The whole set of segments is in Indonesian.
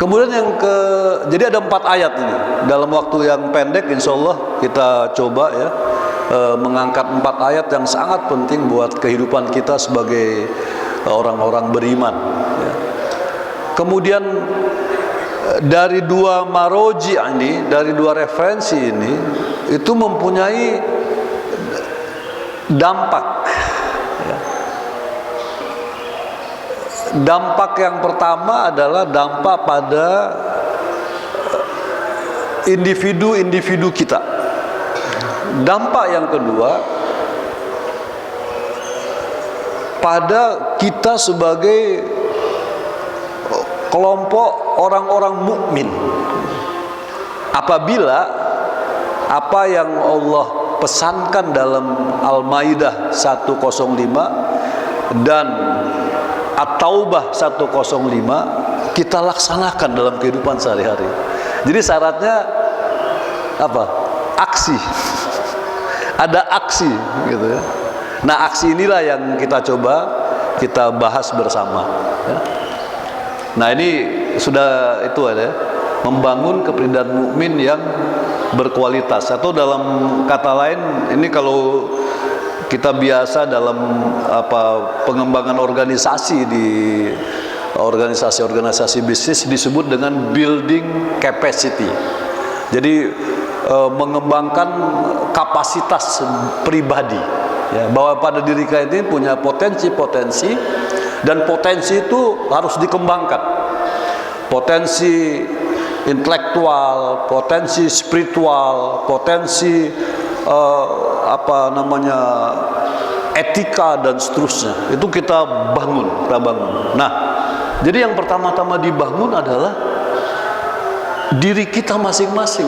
Kemudian jadi ada 4 ayat ini. Dalam waktu yang pendek insya Allah kita coba ya mengangkat 4 ayat yang sangat penting buat kehidupan kita sebagai orang-orang beriman ya. Kemudian dari 2 maroji ini, dari 2 referensi ini, itu mempunyai dampak ya. Dampak yang pertama adalah dampak pada individu-individu kita. Dampak yang kedua pada kita sebagai kelompok orang-orang mukmin. Apabila apa yang Allah pesankan dalam Al-Maidah 105 dan At-Taubah 105 kita laksanakan dalam kehidupan sehari-hari. Jadi syaratnya apa? Aksi. Ada aksi gitu ya. Nah, aksi inilah yang kita bahas bersama ya. Nah, ini sudah itu ada membangun kepribadian mukmin yang berkualitas, atau dalam kata lain ini kalau kita biasa dalam pengembangan organisasi di organisasi bisnis disebut dengan building capacity. Jadi mengembangkan kapasitas pribadi ya, bahwa pada diri kita ini punya potensi-potensi dan potensi itu harus dikembangkan. Potensi intelektual, potensi spiritual, potensi etika dan seterusnya. Itu kita bangun. Nah, jadi yang pertama-tama dibangun adalah diri kita masing-masing.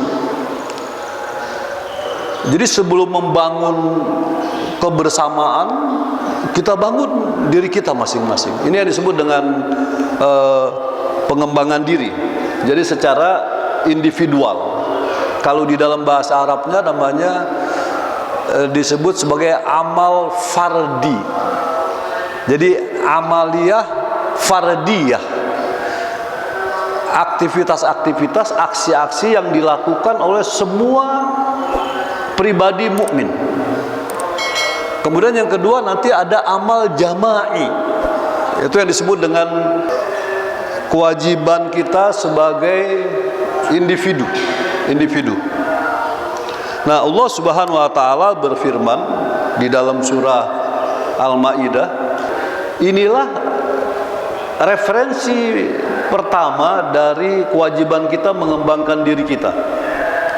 Jadi sebelum membangun kebersamaan, kita bangun diri kita masing-masing. Ini yang disebut dengan pengembangan diri. Jadi secara individual. Kalau di dalam bahasa Arabnya namanya disebut sebagai amal fardi. Jadi amaliyah fardiyah. Aktivitas-aktivitas, aksi-aksi yang dilakukan oleh semua pribadi mukmin. Kemudian yang kedua nanti ada amal jama'i. Itu yang disebut dengan kewajiban kita sebagai individu. Nah, Allah Subhanahu wa taala berfirman di dalam surah Al-Maidah, inilah referensi pertama dari kewajiban kita mengembangkan diri kita.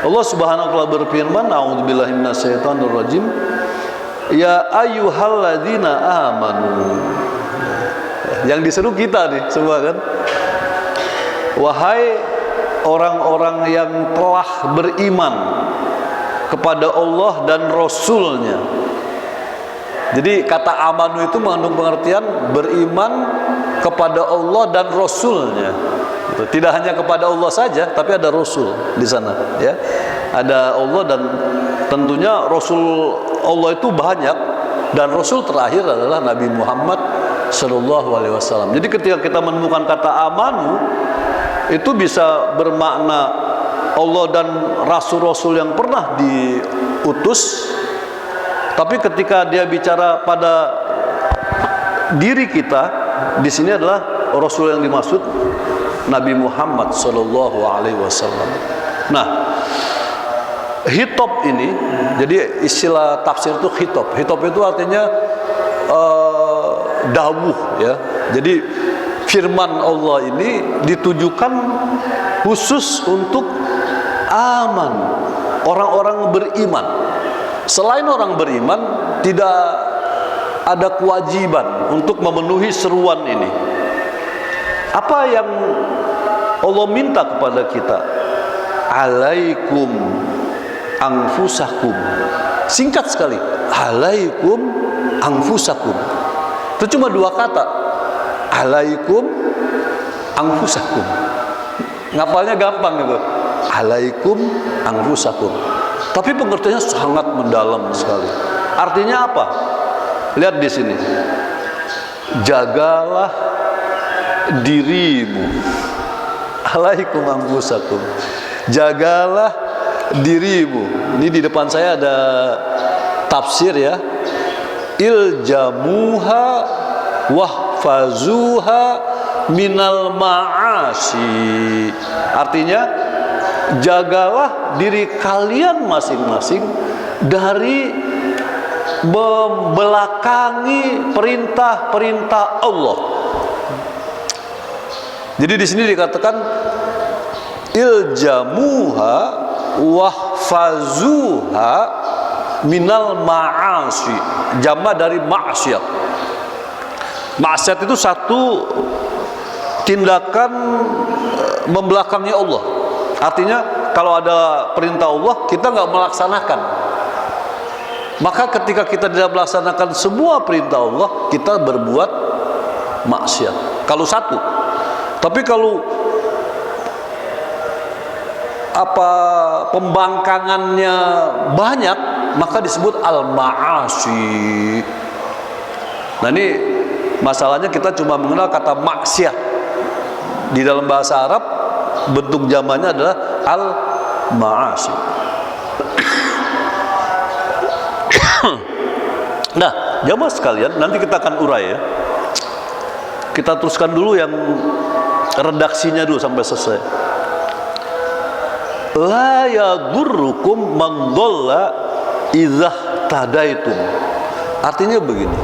Allah Subhanahu wa taala berfirman, a'udzubillahi minasyaitonir rajim, ya ayyuhalladzina amanu. Yang diseru kita nih semua kan. Wahai orang-orang yang telah beriman kepada Allah dan Rasul-Nya. Jadi kata amanu itu mengandung pengertian beriman kepada Allah dan Rasul-Nya. Tidak hanya kepada Allah saja, tapi ada Rasul di sana. Ya, ada Allah dan tentunya Rasul Allah itu banyak, dan Rasul terakhir adalah Nabi Muhammad Sallallahu Alaihi Wasallam. Jadi ketika kita menemukan kata amanu, itu bisa bermakna Allah dan Rasul-Rasul yang pernah diutus. Tapi ketika dia bicara pada diri kita, di sini adalah Rasul yang dimaksud Nabi Muhammad Sallallahu Alaihi Wasallam. Nah, hitop ini, jadi istilah tafsir itu hitop. Hitop itu artinya dawuh ya. Jadi firman Allah ini ditujukan khusus untuk aman, orang-orang beriman. Selain orang beriman, tidak ada kewajiban untuk memenuhi seruan ini. Apa yang Allah minta kepada kita? Alaikum anfusakum. Singkat sekali, alaikum anfusakum. Itu cuma 2 kata. Alaikum anfusakum. Ngapalnya gampang gitu. Alaikum anfusakum. Tapi pengertiannya sangat mendalam sekali. Artinya apa? Lihat di sini. Jagalah dirimu. alaikum anfusakum. Jagalah dirimu. Ini di depan saya ada tafsir ya. Iljamuha wahfazuha minal ma'asi. Artinya, jagalah diri kalian masing-masing dari membelakangi perintah-perintah Allah. Jadi di sini dikatakan iljamuha wahfazuha minal ma'asi. Jama dari maksiat. Maksiat itu satu tindakan membelakangi Allah. Artinya kalau ada perintah Allah kita nggak melaksanakan. Maka ketika kita tidak melaksanakan semua perintah Allah, kita berbuat maksiat. Kalau satu. Tapi kalau pembangkangannya banyak, maka disebut al-ma'asi. Nah ini masalahnya kita cuma mengenal kata maksiat. Di dalam bahasa Arab bentuk jamannya adalah al-ma'asi. Nah, jamaah sekalian, nanti kita akan urai ya. Kita teruskan dulu yang redaksinya dulu sampai selesai. La yadurrukum man dhalla idza tadaitum. Artinya begini.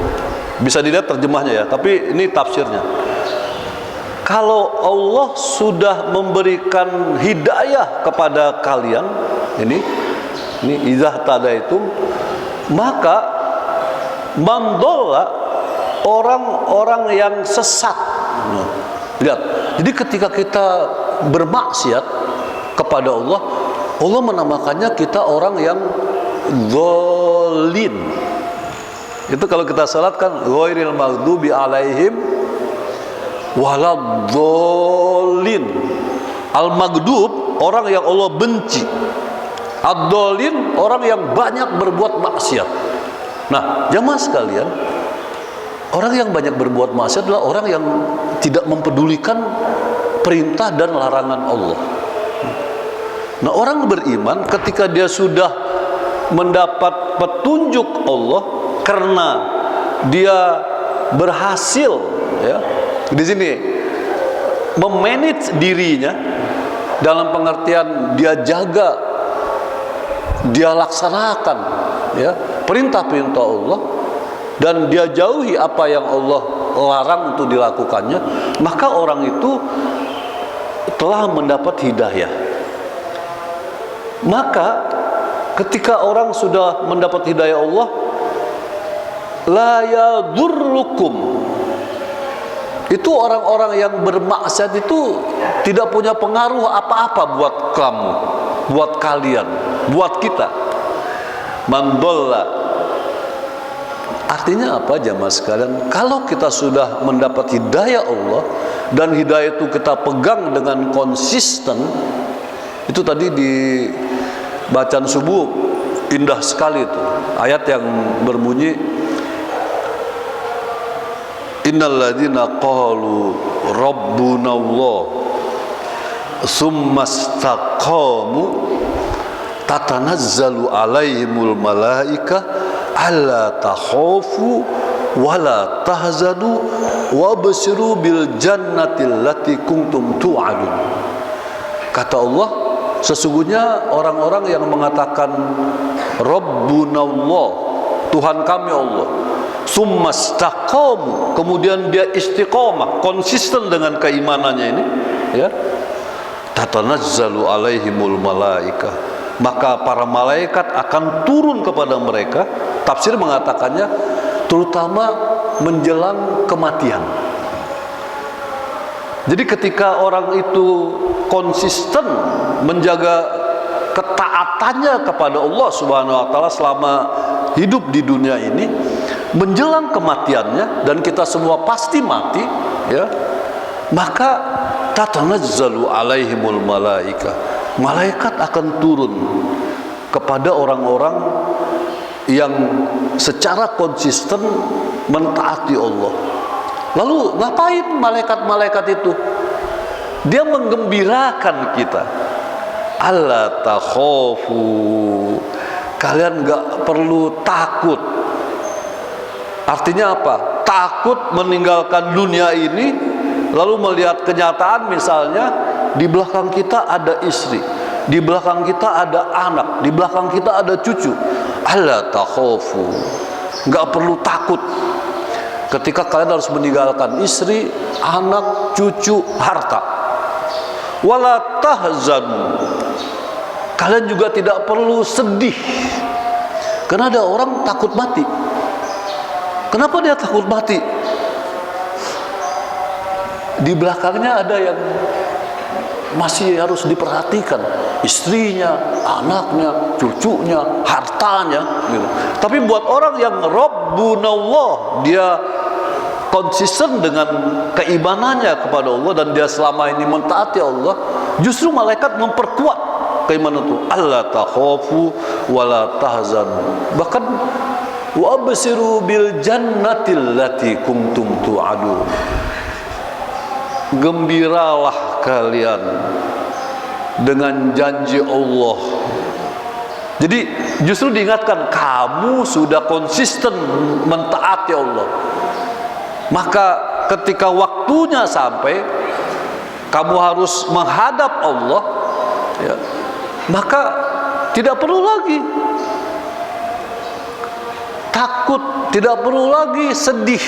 Bisa dilihat terjemahnya ya, tapi ini tafsirnya. Kalau Allah sudah memberikan hidayah kepada kalian, ini idza tadaitum, maka man dhalla, orang-orang yang sesat. Lihat. Jadi ketika kita bermaksiat kepada Allah, Allah menamakannya kita orang yang dzalin. Itu kalau kita salat kan ghairil maghdubi alaihim waladdallin. Al-maghdub orang yang Allah benci. Ad-dzalin orang yang banyak berbuat maksiat. Nah, jamaah sekalian, orang yang banyak berbuat maksiat adalah orang yang tidak mempedulikan perintah dan larangan Allah. Nah, orang beriman ketika dia sudah mendapat petunjuk Allah karena dia berhasil ya di sini memanage dirinya dalam pengertian dia jaga, dia laksanakan ya perintah-perintah Allah dan dia jauhi apa yang Allah larang untuk dilakukannya, maka orang itu telah mendapat hidayah. Maka ketika orang sudah mendapat hidayah Allah, la yadurrukum, itu orang-orang yang bermaksiat itu tidak punya pengaruh apa-apa buat kamu, buat kalian, buat kita. Man dhalla, artinya apa jamaah sekalian? Kalau kita sudah mendapat hidayah Allah dan hidayah itu kita pegang dengan konsisten, itu tadi di bacaan subuh indah sekali itu ayat yang berbunyi innal ladzina qalu rabbuna Allah tsumma istaqamu tatanazzalu alaihimul malaika alla takhafu wala tahzanu wabshiru bil jannati allati kuntum tu'adun. Kata Allah, sesungguhnya orang-orang yang mengatakan Rabbunallah, Tuhan kami Allah, summa istaqamu, kemudian dia istiqomah, konsisten dengan keimanannya ini ya, tatanazzalu alaihimul malaika, maka para malaikat akan turun kepada mereka. Tafsir mengatakannya terutama menjelang kematian. Jadi ketika orang itu konsisten menjaga ketaatannya kepada Allah Subhanahu wa taala selama hidup di dunia ini, menjelang kematiannya dan kita semua pasti mati ya, maka tatanazzalu alaihimul malaika, malaikat akan turun kepada orang-orang yang secara konsisten mentaati Allah. Lalu ngapain malaikat-malaikat itu? Dia menggembirakan kita. Alla takhafu, kalian gak perlu takut. Artinya apa? Takut meninggalkan dunia ini, lalu melihat kenyataan misalnya di belakang kita ada istri, di belakang kita ada anak, di belakang kita ada cucu. Alla takhafu, gak perlu takut ketika kalian harus meninggalkan istri, anak, cucu, harta. Wala tahzanu, kalian juga tidak perlu sedih. Karena ada orang takut mati. Kenapa dia takut mati? Di belakangnya ada yang masih harus diperhatikan, istrinya, anaknya, cucunya, hartanya gitu. Tapi buat orang yang Rabbunallah, dia konsisten dengan keimanannya kepada Allah dan dia selama ini mentaati Allah, justru malaikat memperkuat keimanan itu. Alla takhafu wala tahzanu. Bahkan wa absiru bil jannatil lati kuntum tu'adun. Gembiralah kalian dengan janji Allah. Jadi justru diingatkan, kamu sudah konsisten mentaati Allah. Maka ketika waktunya sampai kamu harus menghadap Allah, ya, maka tidak perlu lagi takut, tidak perlu lagi sedih.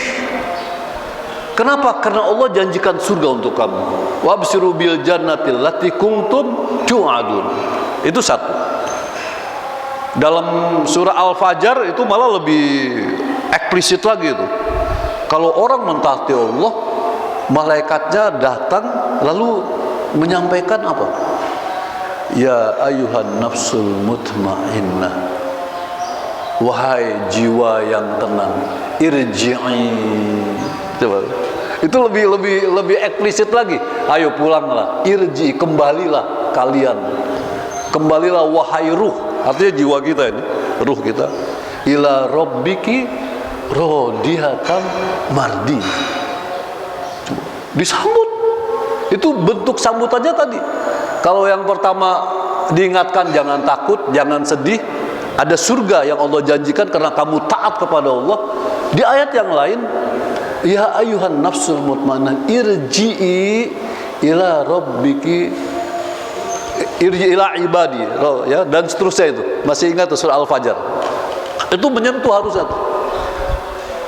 Kenapa? Karena Allah janjikan surga untuk kamu. Wabshiru bil jannatil lati kuntum tu'adun. Itu satu. Dalam surah Al-Fajr itu malah lebih eksplisit lagi itu. Kalau orang mentaati Allah, malaikatnya datang lalu menyampaikan apa? Ya ayuhan nafsul mutmainnah, wahai jiwa yang tenang, irji'i. Coba. Itu lebih eksplisit lagi. Ayo pulanglah, irji, kembalilah kalian. Kembalilah wahai ruh, artinya jiwa kita ini, ruh kita. Ila rabbiki rodihatan mardi. Disambut. Itu bentuk sambutannya tadi. Kalau yang pertama diingatkan jangan takut, jangan sedih, ada surga yang Allah janjikan karena kamu taat kepada Allah. Di ayat yang lain, ya ayuhan nafsul mutmainnah irji'i ila rabbiki, irji ila ibadi, ya, dan seterusnya. Itu masih ingat surah Al-Fajr. Itu menyentuh harusnya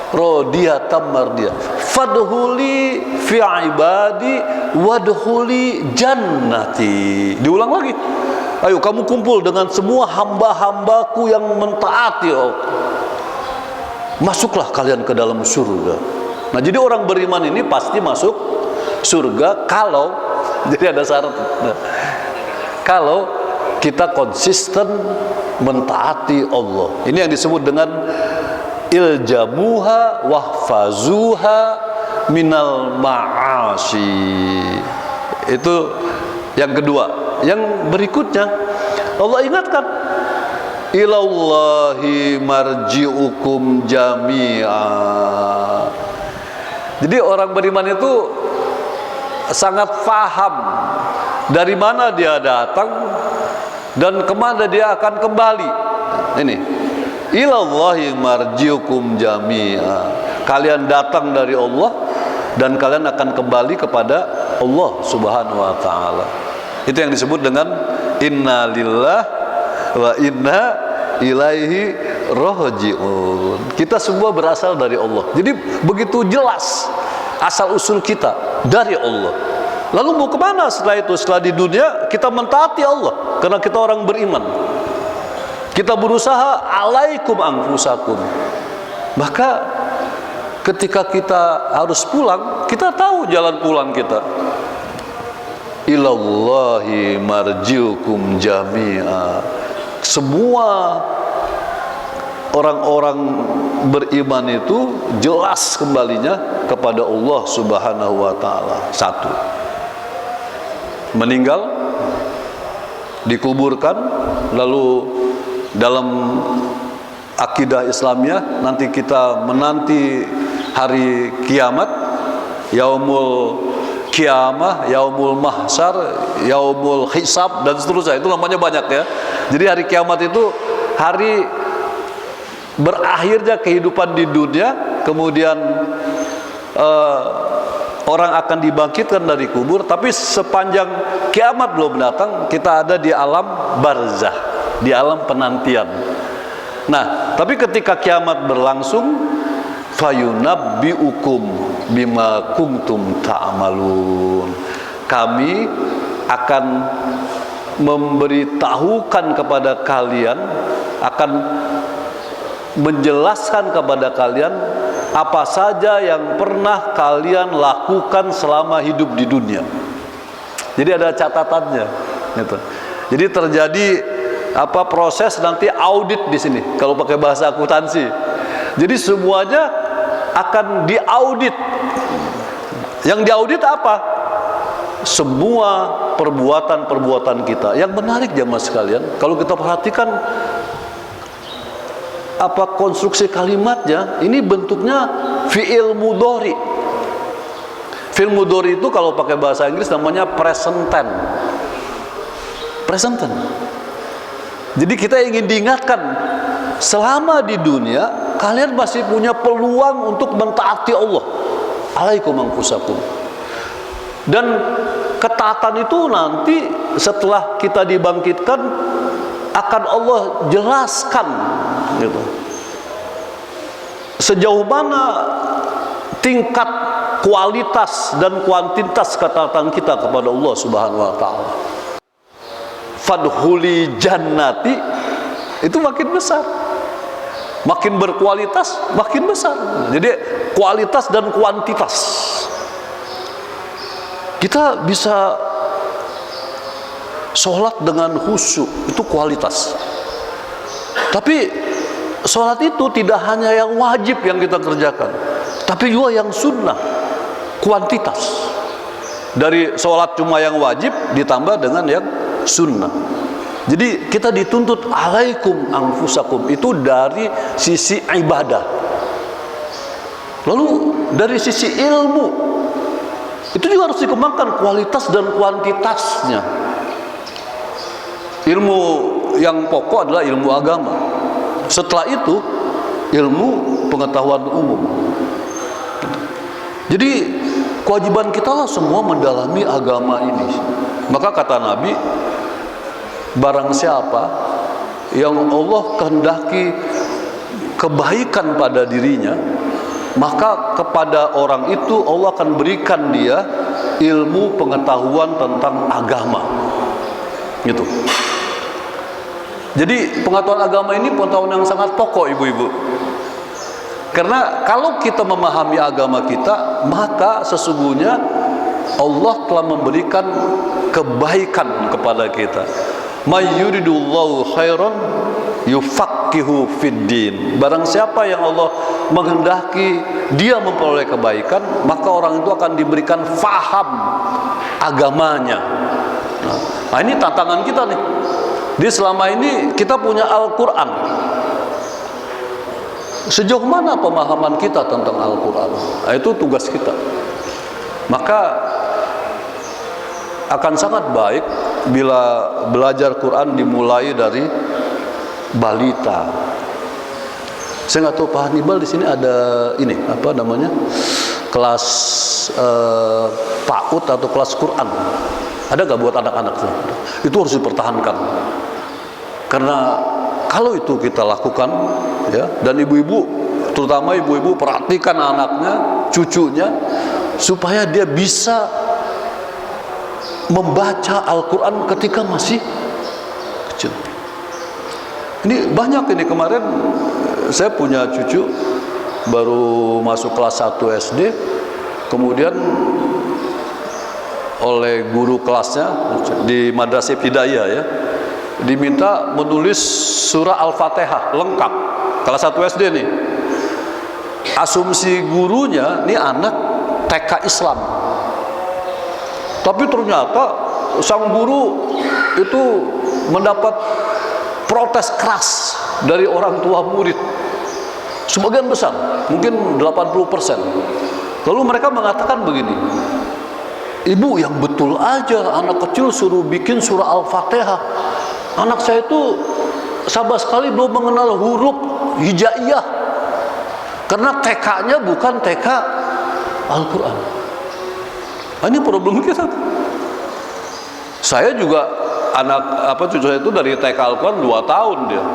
rodiyatan mardiyah, fadhuli fi ibadi wadhuli jannati. Diulang lagi, ayo kamu kumpul dengan semua hamba-hambaku yang mentaati Allah, masuklah kalian ke dalam surga. Nah, jadi orang beriman ini pasti masuk surga kalau, jadi ada syarat, kalau kita konsisten mentaati Allah. Ini yang disebut dengan iljamuha wahfazuha minal ma'asi. Itu yang kedua. Yang berikutnya Allah ingatkan, ilallahi marji'ukum jami'a. Jadi orang beriman itu sangat paham dari mana dia datang dan kemana dia akan kembali. Ini ilallahi marji'ukum jami'a. Kalian datang dari Allah dan kalian akan kembali kepada Allah Subhanahu wa taala. Itu yang disebut dengan inna lillah wa inna ilaihi raji'un. Kita semua berasal dari Allah. Jadi begitu jelas asal usul kita dari Allah. Lalu mau kemana setelah itu? Setelah di dunia kita mentaati Allah karena kita orang beriman. Kita berusaha alaikum anfusakum. Maka ketika kita harus pulang, kita tahu jalan pulang kita. Ilallahi marji'ukum jami'a. Semua orang-orang beriman itu jelas kembalinya kepada Allah Subhanahu wa taala. Satu, meninggal, dikuburkan, lalu dalam akidah Islamiyah nanti kita menanti hari kiamat, yaumul kiamah, yaumul mahsyar, yaumul hisab, dan seterusnya. Itu namanya banyak ya. Jadi hari kiamat itu hari berakhirnya kehidupan di dunia, kemudian orang akan dibangkitkan dari kubur. Tapi sepanjang kiamat belum datang, kita ada di alam barzah, di alam penantian. Nah, tapi ketika kiamat berlangsung, fayunabbiukum bima kuntum ta'malun. Kami akan memberitahukan kepada kalian, akan menjelaskan kepada kalian apa saja yang pernah kalian lakukan selama hidup di dunia. Jadi ada catatannya gitu. Jadi terjadi proses nanti audit di sini kalau pakai bahasa akuntansi. Jadi semuanya akan diaudit. Yang diaudit apa? Semua perbuatan-perbuatan kita. Yang menarik jemaah sekalian, kalau kita perhatikan konstruksi kalimatnya, ini bentuknya fi'il mudhari. Fi'il mudhari itu kalau pakai bahasa Inggris namanya present tense. Present tense. Jadi kita ingin diingatkan, selama di dunia kalian masih punya peluang untuk mentaati Allah. Alaikum anfusakum. Dan ketaatan itu nanti setelah kita dibangkitkan akan Allah jelaskan gitu. Sejauh mana tingkat kualitas dan kuantitas ketaatan kita kepada Allah Subhanahu wa taala. Fadhuli jannati itu makin besar. Makin berkualitas, makin besar. Jadi kualitas dan kuantitas. Kita bisa sholat dengan khusyuk, itu kualitas. Tapi sholat itu tidak hanya yang wajib yang kita kerjakan, tapi juga yang sunnah, kuantitas. Dari sholat cuma yang wajib ditambah dengan yang sunnah. Jadi kita dituntut alaikum anfusakum itu dari sisi ibadah. Lalu dari sisi ilmu itu juga harus dikembangkan kualitas dan kuantitasnya. Ilmu yang pokok adalah ilmu agama. Setelah itu ilmu pengetahuan umum. Jadi kewajiban kita lah semua mendalami agama ini. Maka kata Nabi, barang siapa yang Allah kehendaki kebaikan pada dirinya, maka kepada orang itu Allah akan berikan dia ilmu pengetahuan tentang agama. Gitu. Jadi pengetahuan agama ini pengetahuan yang sangat pokok, ibu-ibu. Karena kalau kita memahami agama kita, maka sesungguhnya Allah telah memberikan kebaikan kepada kita. May yuridullahu khairan yufaqihu fiddin. Barang siapa yang Allah menghendaki dia memperoleh kebaikan, maka orang itu akan diberikan faham agamanya. Nah, ini tantangan kita nih. Di selama ini kita punya Al-Quran. Sejauh mana pemahaman kita tentang Al-Quran? Nah, itu tugas kita. Maka akan sangat baik bila belajar Quran dimulai dari balita. Saya nggak tahu Pak Hannibal di sini ada ini apa namanya kelas PAUD atau kelas Quran. Ada nggak buat anak-anak? Itu harus dipertahankan. Karena kalau itu kita lakukan, ya, dan ibu-ibu, terutama ibu-ibu perhatikan anaknya, cucunya, supaya dia bisa membaca Al-Quran ketika masih kecil. Ini banyak ini, kemarin saya punya cucu baru masuk kelas 1 SD, kemudian oleh guru kelasnya di Madrasah Ibtidaiyah ya, diminta menulis surah Al-Fatihah lengkap, kelas 1 SD nih. Asumsi gurunya ini anak TK Islam, tapi ternyata sang guru itu mendapat protes keras dari orang tua murid, sebagian besar, mungkin 80%. Lalu mereka mengatakan begini, Ibu, yang betul aja anak kecil suruh bikin surah Al-Fatihah. Anak saya itu sama sekali belum mengenal huruf hijaiyah. Karena TK-nya bukan TK Al-Quran. Ini problem kita. Saya juga cucu saya itu dari TK Al-Quran 2 tahun dia.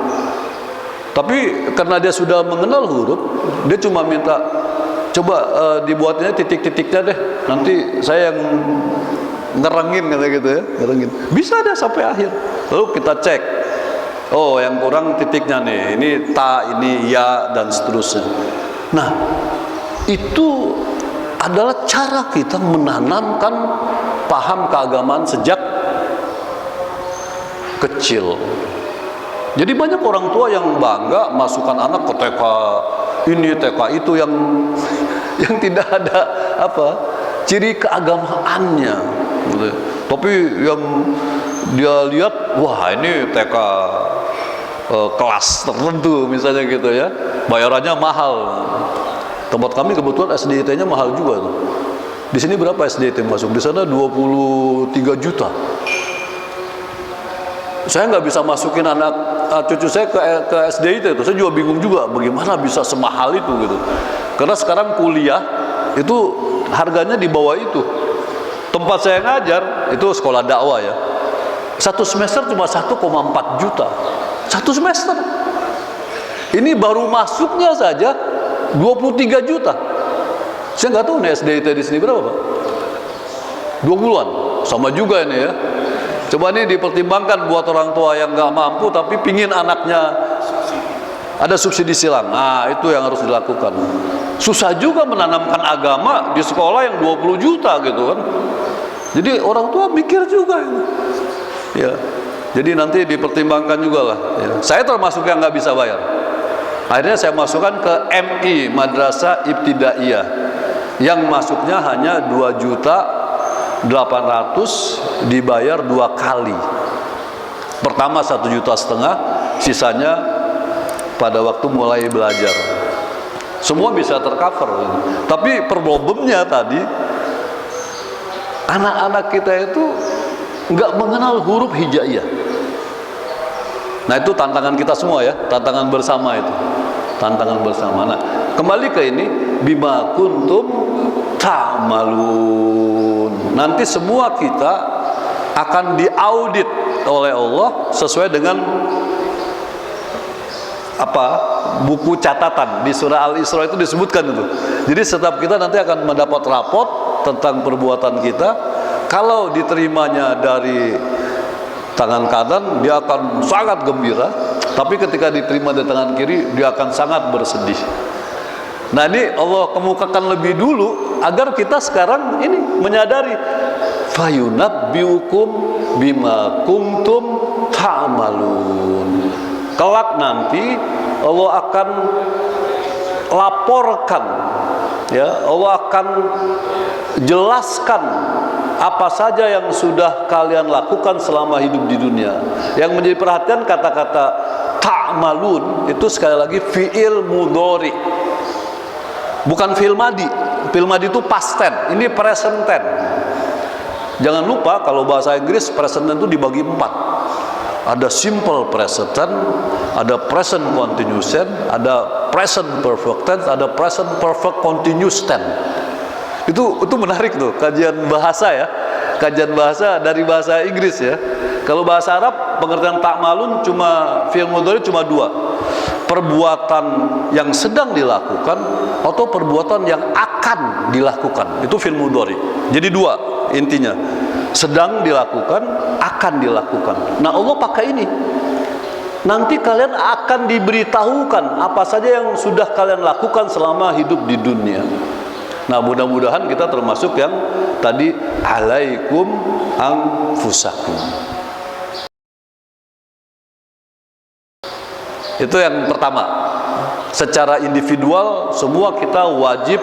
Tapi karena dia sudah mengenal huruf, dia cuma minta coba dibuatnya titik-titiknya deh. Nanti saya yang ngerengin kata gitu ya, ngerengin. Bisa deh sampai akhir. Lalu kita cek. Oh, yang kurang titiknya nih. Ini ta, ini ya, dan seterusnya. Nah, itu adalah cara kita menanamkan paham keagamaan sejak kecil. Jadi banyak orang tua yang bangga masukkan anak ke TK ini, TK itu yang tidak ada ciri keagamaannya gitu. Tapi yang dia lihat, wah ini TK kelas tertentu misalnya gitu ya, bayarannya mahal. Tempat kami kebetulan SDIT-nya mahal juga tuh. Di sini berapa SDIT masuk? Di sana 23 juta. Saya nggak bisa masukin anak cucu saya ke SDIT itu. Saya juga bingung juga bagaimana bisa semahal itu gitu. Karena sekarang kuliah itu harganya di bawah itu. Tempat saya ngajar itu sekolah dakwah ya. Satu semester cuma 1,4 juta. Satu semester. Ini baru masuknya saja 23 juta. Saya nggak tahu nih SDIT di sini berapa, Pak? 20-an. Sama juga ini ya. Coba ini dipertimbangkan buat orang tua yang nggak mampu tapi pingin anaknya ada subsidi silang. Nah, itu yang harus dilakukan. Susah juga menanamkan agama di sekolah yang 20 juta gitu kan. Jadi orang tua mikir juga ini. Ya. Jadi nanti dipertimbangkan juga lah ya. Saya termasuk yang nggak bisa bayar. Akhirnya saya masukkan ke MI, Madrasah Ibtidaiyah, yang masuknya hanya 2.800.000 dibayar 2 kali. Pertama 1,5 juta, sisanya pada waktu mulai belajar. Semua bisa tercover. Tapi problemnya tadi, anak-anak kita itu nggak mengenal huruf hijaiyah. Nah itu tantangan kita semua ya, tantangan bersama itu, tantangan bersama. Nah kembali ke ini, bima kuntum ta'malun. Nanti semua kita akan diaudit oleh Allah sesuai dengan buku catatan di surah Al-Isra itu disebutkan itu. Jadi setiap kita nanti akan mendapat rapot tentang perbuatan kita. Kalau diterimanya dari tangan kanan, dia akan sangat gembira. Tapi ketika diterima di tangan kiri, dia akan sangat bersedih. Nah ini Allah kemukakan lebih dulu agar kita sekarang ini menyadari, fayunabbiukum bima kuntum ta'malun. Kelak nanti Allah akan laporkan, ya, Allah akan jelaskan apa saja yang sudah kalian lakukan selama hidup di dunia. Yang menjadi perhatian kata-kata ta'malun itu sekali lagi fi'il mudhari, bukan fi'il madi. Fi'il madi itu past tense, ini present tense. Jangan lupa kalau bahasa Inggris present tense itu dibagi 4. Ada simple present tense, ada present continuous tense, ada present perfect tense, ada present perfect continuous tense. Itu menarik tuh, kajian bahasa ya, kajian bahasa dari bahasa Inggris ya. Kalau bahasa Arab pengertian ta'malun cuma fi'il mudhari cuma 2, perbuatan yang sedang dilakukan atau perbuatan yang akan dilakukan, itu fi'il mudhari. Jadi 2 intinya, sedang dilakukan, akan dilakukan. Nah Allah pakai ini, nanti kalian akan diberitahukan apa saja yang sudah kalian lakukan selama hidup di dunia. Nah mudah-mudahan kita termasuk yang tadi, alaikum anfusakum. Itu yang pertama. Secara individual semua kita wajib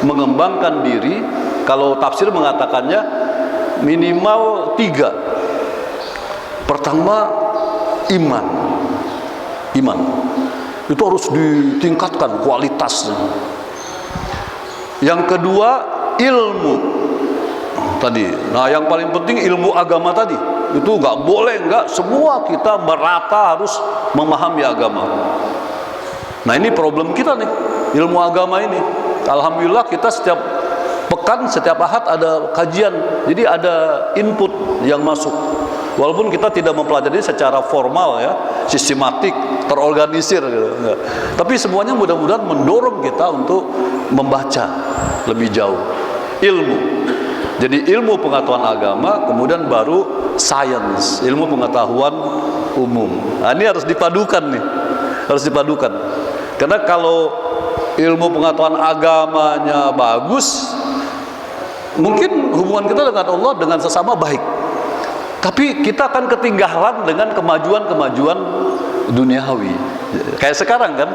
mengembangkan diri. Kalau tafsir mengatakannya minimal 3. Pertama, iman. Itu harus ditingkatkan kualitasnya. Yang kedua, ilmu. tadi. Nah, yang paling penting ilmu agama tadi. Itu nggak boleh, semua kita merata harus memahami agama. Nah, ini problem kita nih, ilmu agama ini. Alhamdulillah kita setiap pekan, setiap ahad ada kajian. Jadi ada input yang masuk. Walaupun kita tidak mempelajari secara formal ya, sistematik, terorganisir gitu. Tapi semuanya mudah-mudahan mendorong kita untuk membaca lebih jauh. Ilmu. Jadi ilmu pengetahuan agama, kemudian baru science, ilmu pengetahuan umum. Nah, ini harus dipadukan nih. Harus dipadukan. Karena kalau ilmu pengetahuan agamanya bagus, mungkin hubungan kita dengan Allah dengan sesama baik. Tapi kita akan ketinggalan dengan kemajuan-kemajuan duniawi. Kayak sekarang kan,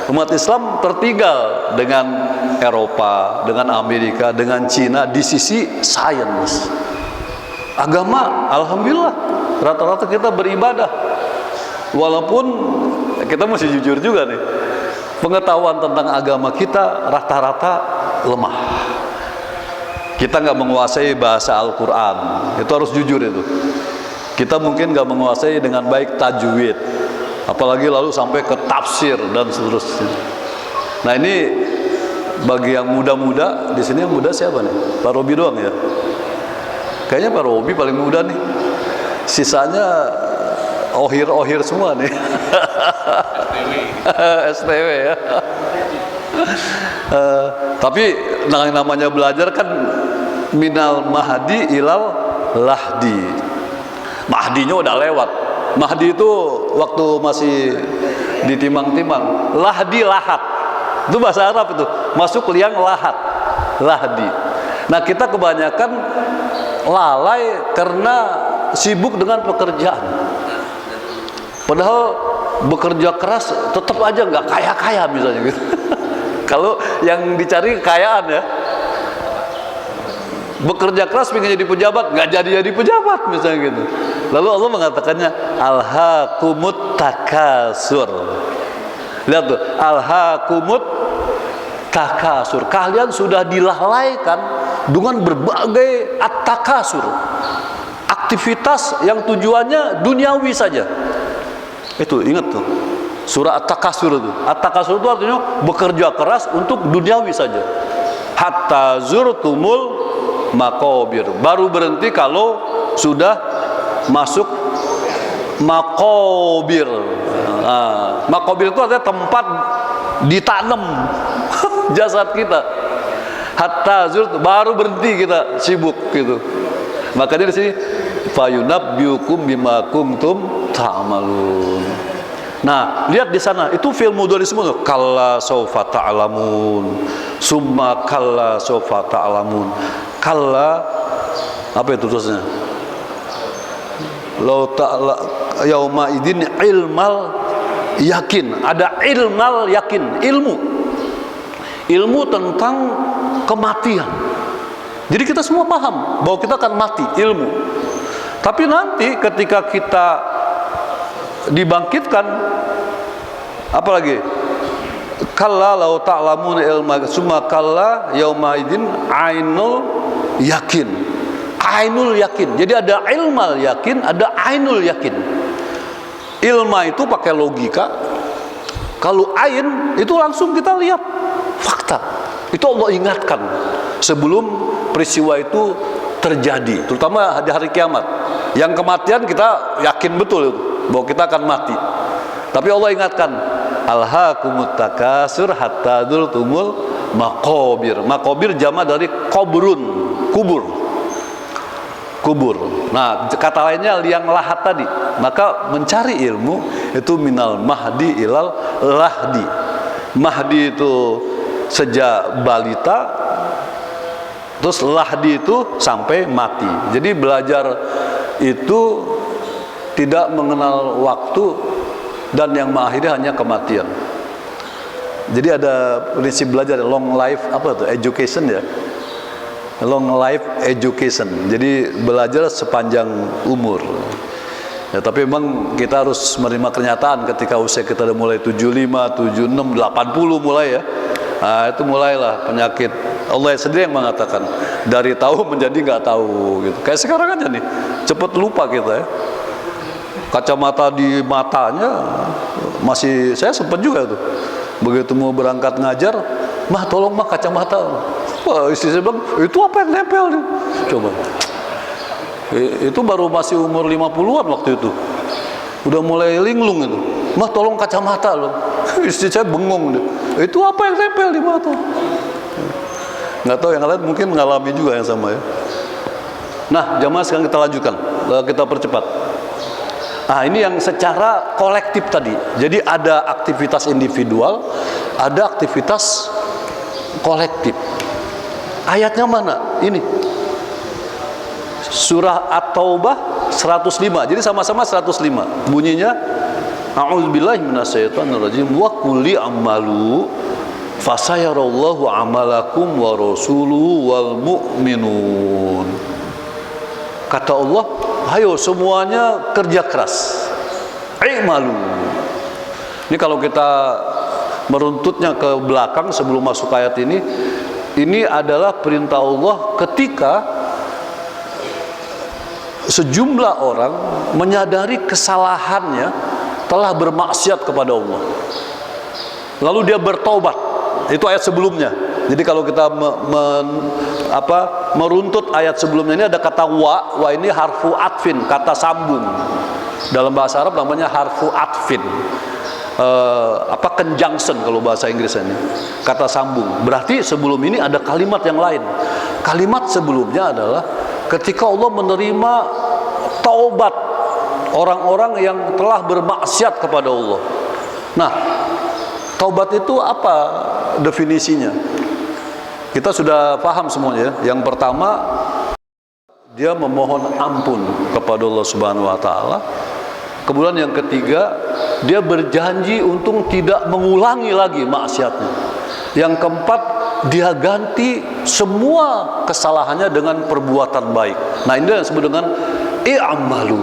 umat Islam tertinggal dengan Eropa, dengan Amerika, dengan Cina di sisi sains. Agama, alhamdulillah, rata-rata kita beribadah. Walaupun kita mesti jujur juga nih, pengetahuan tentang agama kita rata-rata lemah. Kita nggak menguasai bahasa Al-Quran, itu harus jujur itu. Kita mungkin nggak menguasai dengan baik tajwid, apalagi lalu sampai ke tafsir dan seterusnya. Nah, ini bagi yang muda-muda di sini, yang muda siapa nih? Pak Robi doang ya? Kayaknya Pak Robi paling muda nih. Sisanya ohir-ohir semua nih. STW ya. Tapi namanya belajar kan minal mahdi ilal lahdi. Mahdinya udah lewat. Mahdi itu waktu masih ditimang-timang. Lahdi lahat. Itu bahasa Arab itu. Masuk liang lahat. Lahdi. Nah, kita kebanyakan lalai karena sibuk dengan pekerjaan. Padahal bekerja keras tetap aja nggak kaya-kaya misalnya gitu. Kalau yang dicari kekayaan ya, bekerja keras pengen jadi pejabat, nggak jadi pejabat misalnya gitu. Lalu Allah mengatakannya alhaakumut takasur. Lihat tuh, alhaakumut takasur. Kalian sudah dilalaikan dengan berbagai at-takasur, aktivitas yang tujuannya duniawi saja. Itu ingat tuh, surah At-Takasur itu. At-Takasur itu artinya bekerja keras untuk duniawi saja. Hatta zurtumul maqabir. Baru berhenti kalau sudah masuk maqabir. Nah, maqabir itu artinya tempat ditanam jasad kita. Hatta zurt, baru berhenti kita sibuk gitu. Makanya di sini fayunabbiukum bima kuntum ta'malun. Nah, lihat di sana itu fi'il mudhari semua. Kalla saufa ta'lamun, summa kalla saufa ta'lamun. Kalla apa itu terusnya? Lau ta'la yauma idzin ilmal yakin. Ada ilmal yakin, ilmu tentang kematian. Jadi kita semua paham bahwa kita akan mati, ilmu. Tapi nanti ketika kita dibangkitkan, apalagi kalla lau ta'lamun ilma summa kalla yauma idzin ainul yakin. Ainul yakin. Jadi ada ilmal yakin, ada ainul yakin. Ilma itu pakai logika. Kalau ain itu langsung kita lihat fakta. Itu Allah ingatkan sebelum peristiwa itu terjadi, terutama di hari kiamat. Yang kematian kita yakin betul bahwa kita akan mati. Tapi Allah ingatkan, alhaakumut takasur hatta dzurtumul maqabir. Maqabir jama dari qabrun, kubur. Nah, kata lainnya liang lahat tadi. Maka mencari ilmu itu minal mahdi ilal lahdi. Mahdi itu sejak balita, terus lahdi itu sampai mati. Jadi belajar itu tidak mengenal waktu, dan yang mengakhiri hanya kematian. Jadi ada prinsip belajar long life education ya, long life education. Jadi belajar sepanjang umur. Ya, tapi memang kita harus menerima kenyataan ketika usia kita udah mulai 75, 76, 80 mulai ya. Nah, itu mulailah penyakit. Allah sendiri yang mengatakan dari tahu menjadi nggak tahu gitu. Kayak sekarang aja nih, cepet lupa kita ya. Kacamata di matanya masih, saya sempat juga tuh. Begitu mau berangkat ngajar, mah tolong mah kacamata. Wah, istri saya bilang, itu apa yang nempel nih? Coba. Itu baru masih umur 50-an waktu itu. Udah mulai linglung itu. Mah tolong kacamata loh. Istri saya bengong deh. Itu apa yang nempel di mata? Nggak tahu, yang lain mungkin mengalami juga yang sama ya. Nah, jamaah sekarang kita lanjutkan. Kita percepat. Nah, ini yang secara kolektif tadi. Jadi ada aktivitas individual, ada aktivitas kolektif. Ayatnya mana? Ini. Surah At-Taubah 105. Jadi sama-sama 105. Bunyinya A'udzubillahi minasyaitonirrajim wa qul i'malu fasayarallahu 'amalakum wa rasuluhu wal mu'minun. Kata Allah, ayo semuanya kerja keras. I'malu. Ini kalau kita meruntutnya ke belakang sebelum masuk ayat ini adalah perintah Allah ketika sejumlah orang menyadari kesalahannya telah bermaksiat kepada Allah. Lalu dia bertobat. Itu ayat sebelumnya. Jadi kalau kita meruntut ayat sebelumnya, ini ada kata wa ini harfu atfin, kata sambung. Dalam bahasa Arab namanya harfu atfin. Conjunction kalau bahasa Inggris ini, kata sambung. Berarti sebelum ini ada kalimat yang lain. Kalimat sebelumnya adalah ketika Allah menerima taubat orang-orang yang telah bermaksiat kepada Allah. Nah, taubat itu apa definisinya? Kita sudah paham semuanya. Yang pertama, dia memohon ampun kepada Allah Subhanahu wa taala. Kemudian yang ketiga, dia berjanji untuk tidak mengulangi lagi maksiatnya. Yang keempat, dia ganti semua kesalahannya dengan perbuatan baik. Nah, ini yang disebut dengan i'malu.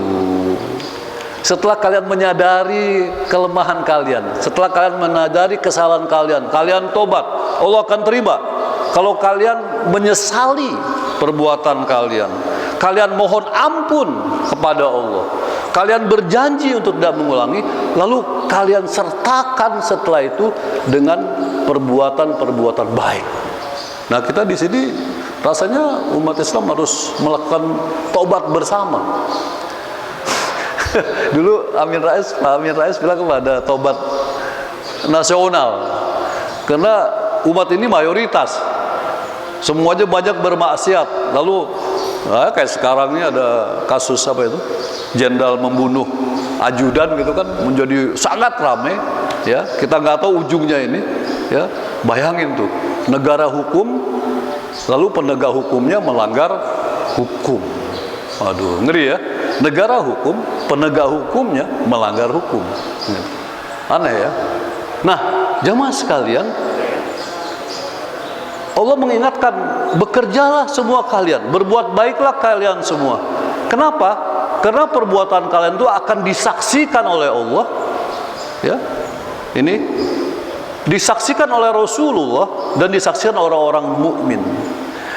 Setelah kalian menyadari kelemahan kalian, setelah kalian menyadari kesalahan kalian, kalian tobat, Allah akan terima. Kalau kalian menyesali perbuatan kalian, kalian mohon ampun kepada Allah, kalian berjanji untuk tidak mengulangi, lalu kalian sertakan setelah itu dengan perbuatan-perbuatan baik. Nah, kita di sini rasanya umat Islam harus melakukan tobat bersama. Dulu Pak Amin Rais bilang kepada tobat nasional, karena umat ini mayoritas, semuanya banyak bermaksiat. Lalu kayak sekarang ini ada kasus apa itu, jenderal membunuh ajudan gitu kan, menjadi sangat ramai ya. Kita nggak tahu ujungnya ini ya. Bayangin tuh, negara hukum, lalu penegak hukumnya melanggar hukum. Aduh, ngeri ya. Negara hukum, penegak hukumnya melanggar hukum. Aneh ya. Nah, jamaah sekalian, Allah mengingatkan, bekerjalah semua kalian, berbuat baiklah kalian semua. Kenapa? Karena perbuatan kalian itu akan disaksikan oleh Allah. Ya, ini disaksikan oleh Rasulullah dan disaksikan orang-orang mukmin.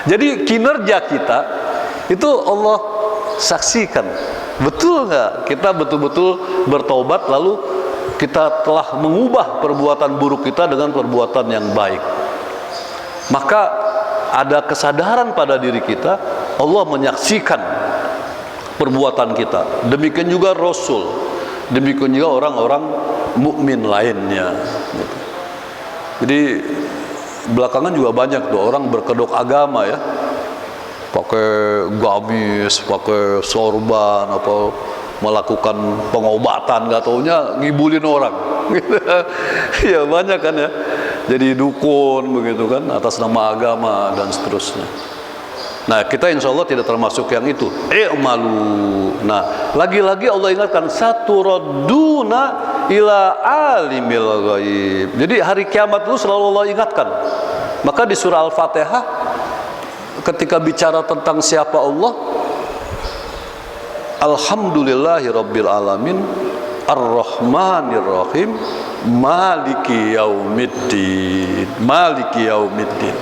Jadi kinerja kita itu Allah saksikan. Betul nggak? Kita betul-betul bertobat, lalu kita telah mengubah perbuatan buruk kita dengan perbuatan yang baik. Maka ada kesadaran pada diri kita, Allah menyaksikan perbuatan kita. Demikian juga Rasul, demikian juga orang-orang mukmin lainnya. Jadi belakangan juga banyak tuh orang berkedok agama ya, pakai gamis, pakai sorban, apa melakukan pengobatan, nggak taunya ngibulin orang. Ya banyak kan ya. Jadi dukun begitu kan, atas nama agama dan seterusnya. Nah, kita insya Allah tidak termasuk yang itu. I'malu. Nah, lagi-lagi Allah ingatkan, saturaduna ila alimil ghaib. Jadi hari kiamat itu selalu Allah ingatkan. Maka di surah Al-Fatihah ketika bicara tentang siapa Allah, alhamdulillahi rabbil alamin, Ar-Rahmanir Rahim, Maliki Yaumiddin. Maliki Yaumiddin.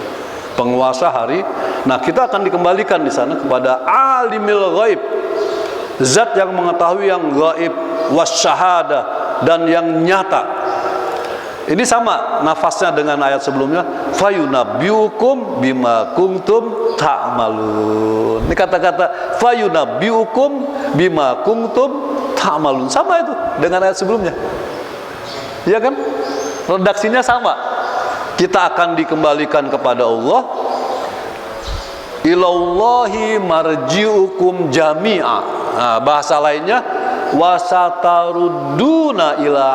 Penguasa hari. Nah, kita akan dikembalikan di sana kepada Alimul Ghaib, zat yang mengetahui yang gaib, wasyahada, dan yang nyata. Ini sama nafasnya dengan ayat sebelumnya, fayunabbiukum bima kuntum ta'malun. Ini kata-kata fayunabbiukum bima kuntum ta'malun, sama itu dengan ayat sebelumnya. Iya kan? Redaksinya sama. Kita akan dikembalikan kepada Allah. Ilallahi marji'ukum jami'a. Nah, bahasa lainnya, wasatarudduna ila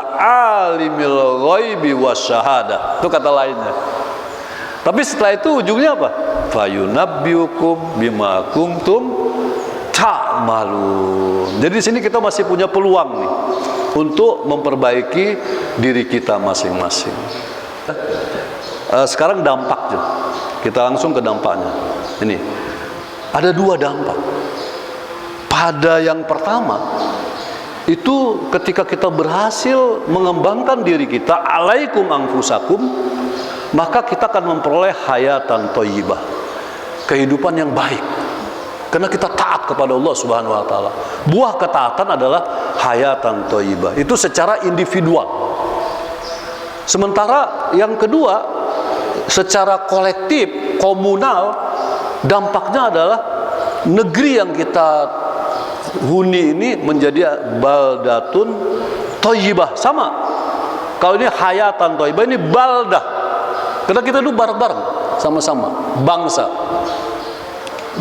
alimil ghaibi wasyahada. Itu kata lainnya. Tapi setelah itu ujungnya apa? Fayunabbiukum bima kuntum ta'malun. Jadi di sini kita masih punya peluang nih untuk memperbaiki diri kita masing-masing. Sekarang dampaknya. Kita langsung ke dampaknya. Ini ada dua dampak. Pada yang pertama, itu ketika kita berhasil mengembangkan diri kita, alaikum anfusakum, maka kita akan memperoleh hayatan thayyibah, kehidupan yang baik, karena kita taat kepada Allah Subhanahu wa taala. Buah ketaatan adalah hayatan thayyibah. Itu secara individual. Sementara yang kedua, secara kolektif, komunal, dampaknya adalah negeri yang kita huni ini menjadi baldatun thayyibah. Sama. Kalau ini hayatan thayyibah, ini baldah. Karena kita dulu bareng-bareng, sama-sama bangsa.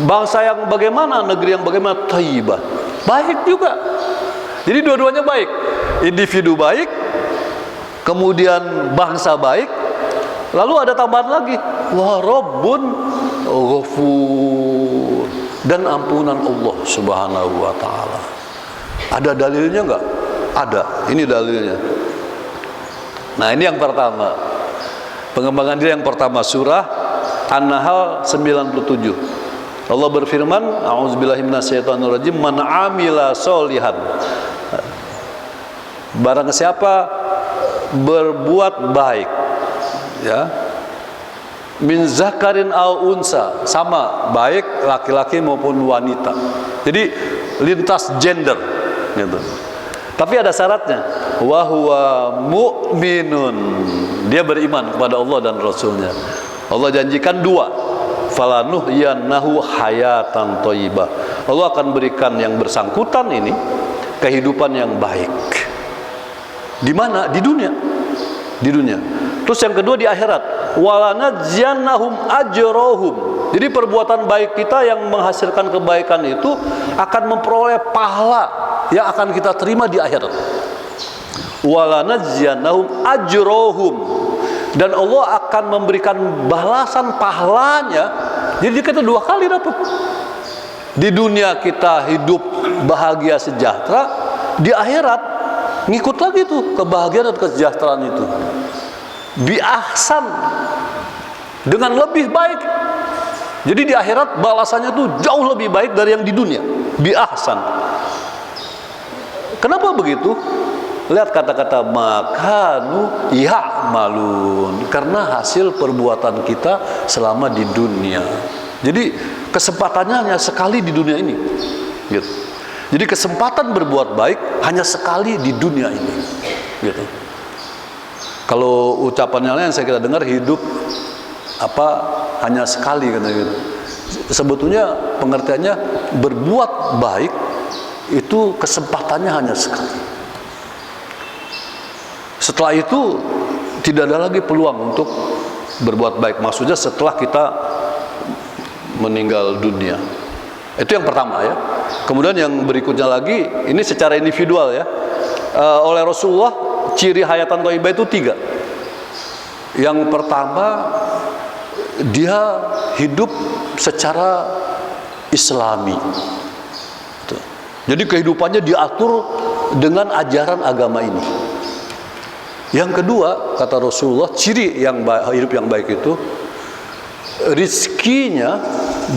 Bangsa yang bagaimana, negeri yang bagaimana, thayyibah. Baik juga. Jadi dua-duanya baik. Individu baik, kemudian bangsa baik. Lalu ada tambahan lagi, wa rabbun ghafur, dan ampunan Allah Subhanahu wa taala. Ada dalilnya enggak? Ada. Ini dalilnya. Nah, ini yang pertama. Pengembangan diri yang pertama, surah An-Nahl 97. Allah berfirman, a'udzubillahi minasyaitonirrajim, man 'amila sholihan. Barang siapa berbuat baik, ya, min zakarin au unsa, sama baik laki-laki maupun wanita. Jadi lintas gender gitu. Tapi ada syaratnya, wa huwa mu'minun, dia beriman kepada Allah dan Rasulnya. Allah janjikan dua, falanuhyannahu hayatan thayyibah. Allah akan berikan yang bersangkutan ini kehidupan yang baik. Di mana? Di dunia. Di dunia. Terus yang kedua di akhirat, walanajziyannahum ajrohum. Jadi perbuatan baik kita yang menghasilkan kebaikan itu akan memperoleh pahala yang akan kita terima di akhirat. Walanajziyannahum ajrohum, dan Allah akan memberikan balasan pahalanya. Jadi kita dua kali dapat. Di dunia kita hidup bahagia sejahtera, di akhirat ngikut lagi tuh kebahagiaan dan kesejahteraan itu. Biahsan, dengan lebih baik. Jadi di akhirat balasannya tuh jauh lebih baik dari yang di dunia. Biahsan. Kenapa begitu? Lihat kata-kata makanu ya'malun, karena hasil perbuatan kita selama di dunia. Jadi kesempatannya hanya sekali di dunia ini gitu. Jadi kesempatan berbuat baik hanya sekali di dunia ini gitu. Kalau ucapannya yang saya kira dengar, hidup hanya sekali kan gitu. Sebetulnya pengertiannya berbuat baik itu kesempatannya hanya sekali. Setelah itu tidak ada lagi peluang untuk berbuat baik. Maksudnya setelah kita meninggal dunia. Itu yang pertama ya. Kemudian yang berikutnya lagi, ini secara individual ya. Oleh Rasulullah, ciri hayatan thayyibah itu 3. Yang pertama, dia hidup secara Islami. Jadi kehidupannya diatur dengan ajaran agama ini. Yang kedua, kata Rasulullah, ciri yang hidup yang baik itu rizkinya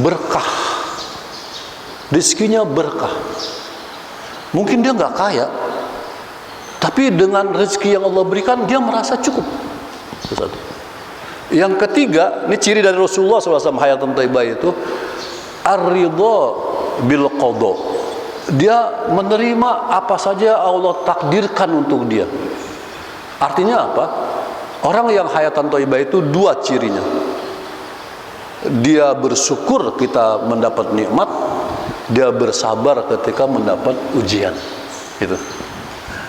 berkah. Rizkinya berkah. Mungkin dia nggak kaya, Tapi dengan rezeki yang Allah berikan, dia merasa cukup. Itu satu. Yang ketiga, ini ciri dari Rasulullah SAW hayatan thayyibah itu, ar-ridha bil qada. Dia menerima apa saja Allah takdirkan untuk dia. Artinya apa? Orang yang hayatan thayyibah itu dua cirinya. Dia bersyukur kita mendapat nikmat, dia bersabar ketika mendapat ujian. Gitu.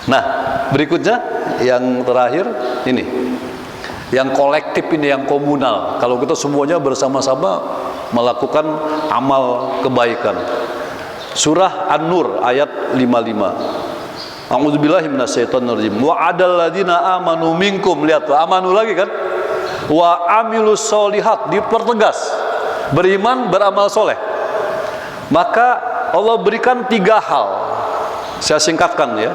Nah, berikutnya yang terakhir ini. Yang kolektif ini, yang komunal. Kalau kita semuanya bersama-sama melakukan amal kebaikan. Surah An-Nur ayat 55. A'udzubillahi minasyaitonirrajim. Wa 'adal ladzina amanu minkum. Lihat tuh, amanu lagi kan? Wa amilus solihat, dipertegas. Beriman, beramal soleh. Maka Allah berikan 3 hal. Saya singkatkan ya.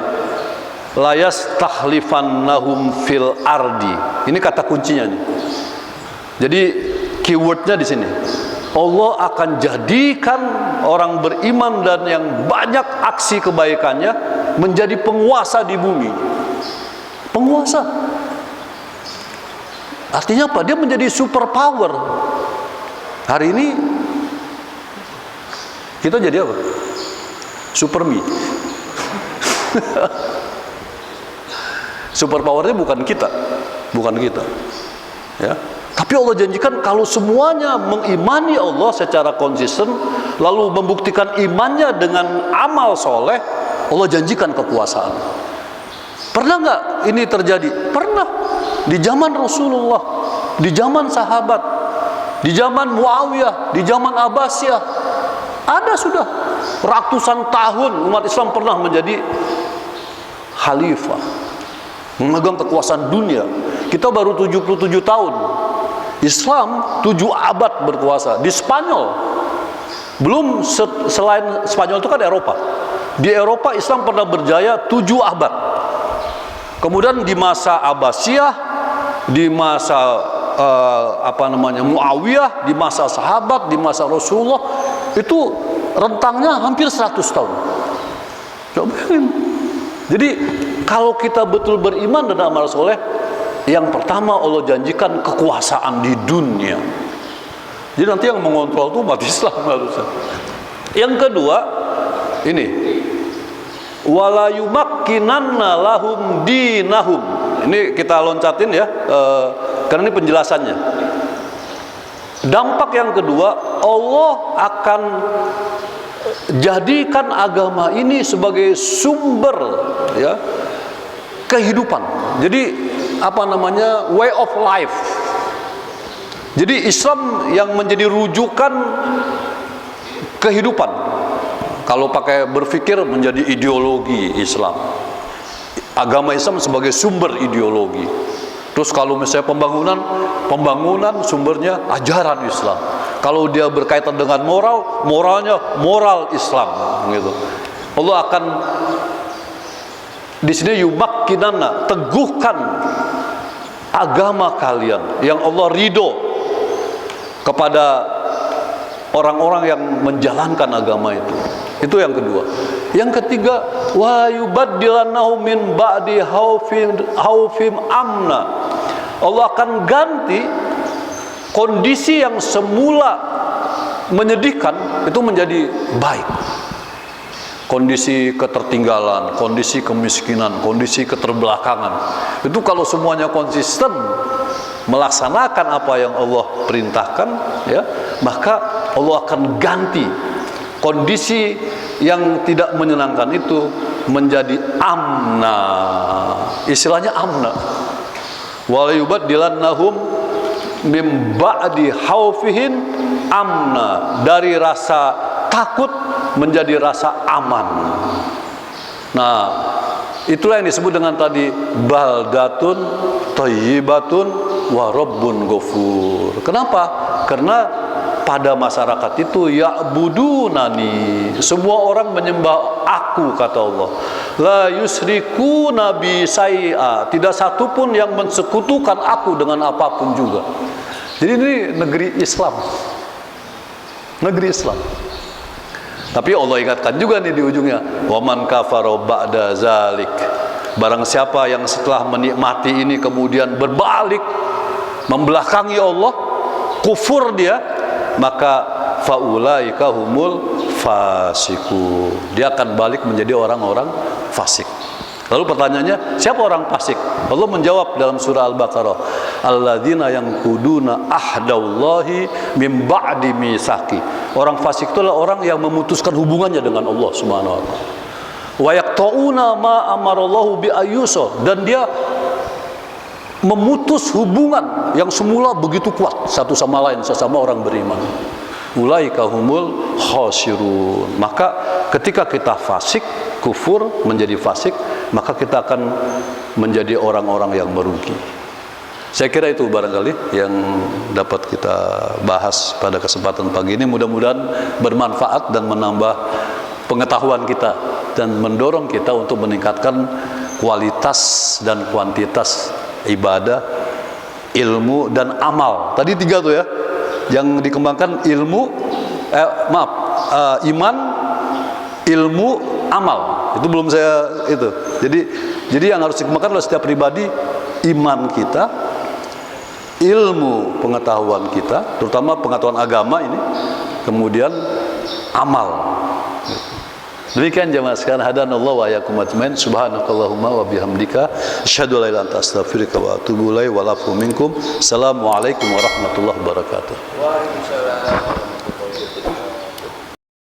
La yastakhlifannahum fil ardi. Ini kata kuncinya nih. Jadi keywordnya di sini. Allah akan jadikan orang beriman dan yang banyak aksi kebaikannya menjadi penguasa di bumi. Penguasa. Artinya apa? Dia menjadi super power. Hari ini kita jadi apa? Super me. Super powernya bukan kita, ya. Tapi Allah janjikan kalau semuanya mengimani Allah secara konsisten, lalu membuktikan imannya dengan amal soleh, Allah janjikan kekuasaan. Pernah nggak ini terjadi? Pernah. Di zaman Rasulullah, di zaman sahabat, di zaman Muawiyah, di zaman Abbasiyah, ada sudah ratusan tahun umat Islam pernah menjadi khalifah, memegang kekuasaan dunia. Kita baru 77 tahun. Islam 7 abad berkuasa di Spanyol. Belum selain Spanyol itu kan Eropa. Di Eropa Islam pernah berjaya 7 abad. Kemudian di masa Abbasiyah, di masa Muawiyah, di masa sahabat, di masa Rasulullah, itu rentangnya hampir 100 tahun. Coba bayangin. Jadi kalau kita betul beriman dan amal soleh, yang pertama Allah janjikan kekuasaan di dunia. Jadi nanti yang mengontrol itu umat Islam harusnya. Yang kedua, ini wala yumakkinanna lahum dinahum. Ini kita loncatin ya, karena ini penjelasannya. Dampak yang kedua, Allah akan jadikan agama ini sebagai sumber ya kehidupan. Jadi way of life. Jadi Islam yang menjadi rujukan kehidupan. Kalau pakai berpikir menjadi ideologi Islam. Agama Islam sebagai sumber ideologi. Terus kalau misalnya pembangunan sumbernya ajaran Islam. Kalau dia berkaitan dengan moral, moralnya moral Islam gitu. Allah akan di sini yumakkinanna, teguhkan agama kalian yang Allah ridho kepada orang-orang yang menjalankan agama itu. Itu yang kedua. Yang ketiga, wa yubaddilannahum min ba'di haufim amna. Allah akan ganti kondisi yang semula menyedihkan itu menjadi baik. Kondisi ketertinggalan, kondisi kemiskinan, kondisi keterbelakangan. Itu kalau semuanya konsisten melaksanakan apa yang Allah perintahkan, ya, maka Allah akan ganti kondisi yang tidak menyenangkan itu menjadi amna. Istilahnya amna. Wa yubaddilannahum mim ba'di khaufihin amna, dari rasa takut menjadi rasa aman. Nah, itulah yang disebut dengan tadi baldatun thayyibatun wa rabbun ghafur. Kenapa? Karena pada masyarakat itu ya'budunani, semua orang menyembah aku, kata Allah. La yusrikuna bi syai'a, tidak satu pun yang mensekutukan aku dengan apapun juga. Jadi ini negeri Islam. Negeri Islam. Tapi Allah ingatkan juga nih di ujungnya, waman kafara ba'da zalik, Barang siapa yang setelah menikmati ini kemudian berbalik membelakangi Allah, kufur dia, maka faulaika humul fasiku. Dia akan balik menjadi orang-orang fasik. Lalu pertanyaannya, siapa orang fasik? Allah menjawab dalam surah Al-Baqarah, alladzina yanquduna ahdallahi min ba'di mitsaqi. Orang fasik itu adalah orang yang memutuskan hubungannya dengan Allah Subhanahu wa taala. Wa yaqta'una ma amarallahu bi ayyusa, dan dia memutus hubungan yang semula begitu kuat satu sama lain, sesama orang beriman. Ulaika humul khasirun. Maka ketika kita fasik, kufur menjadi fasik, maka kita akan menjadi orang-orang yang merugi. Saya kira itu barangkali yang dapat kita bahas pada kesempatan pagi ini. Mudah-mudahan bermanfaat dan menambah pengetahuan kita dan mendorong kita untuk meningkatkan kualitas dan kuantitas ibadah, ilmu dan amal. Tadi 3 tuh ya, yang dikembangkan ilmu, iman, ilmu, amal. Itu belum saya itu. Jadi yang harus dikembangkan oleh setiap pribadi, iman kita, ilmu pengetahuan kita, terutama pengetahuan agama ini, kemudian amal. Demikian jemaah sekalian, hadanallahu wa iyyakum ajmain. Subhanakallahumma wa bihamdika asyhadu an la ilaha illa anta astaghfiruka wa atubu ilaik wa lafu minkum. Assalamualaikum warahmatullahi wabarakatuh. Waalaikumsalam.